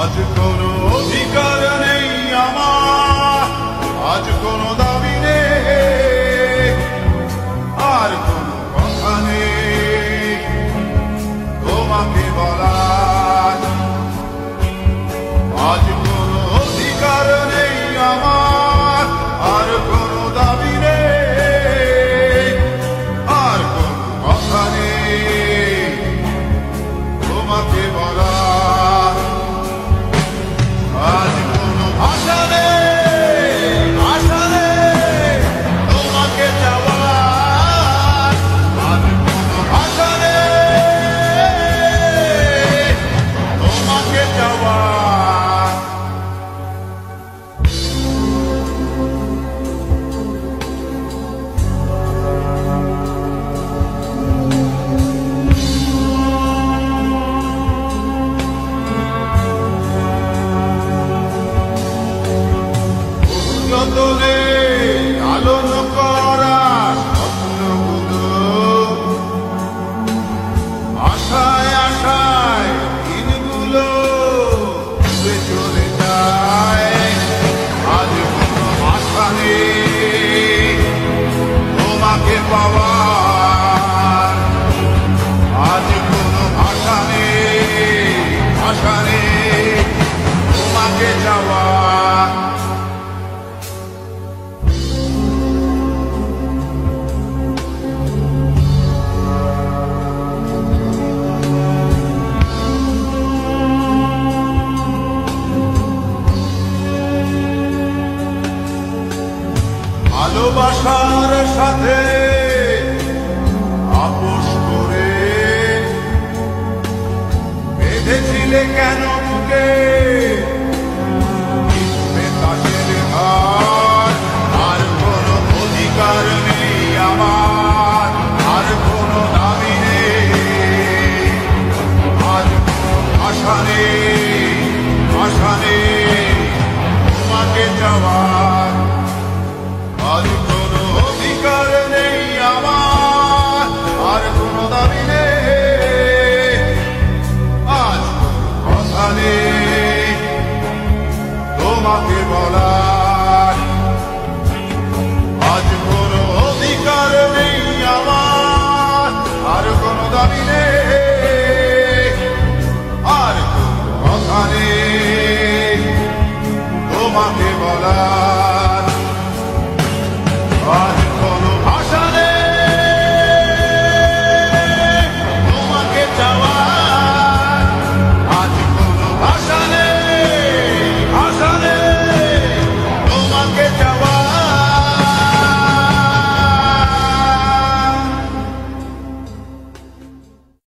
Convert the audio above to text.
আজ কোনো অধিকার নেই আমার, আজ কোনো দাবি নেই, আর কোনো কথা নেই তোমাকে বলার। আজ কোনো অধিকার নেই আমার, আর কোনো দাবি নেই, আর কোনো কথা নেই তোমাকে বলার। আজ কোনো ভাষা নেই, ভাষা নেই তোমাকে চাওয়ার। আজ কোনো ভাষা নেই তোমাকে চাওয়ার। যতনে লালন করা স্বপ্নগুলো আশায় আশায় দিনগুলো ডুবে চলে যায়। আজ কোনো আশা নেই তোমাকে পাওয়ার। আজ কোনো ভাষা নেই, ভাষা নেই তোমাকে যাওয়ার। ভালোবাসার সাথে আপোষ করে বেঁধেছিলে কেন বুকে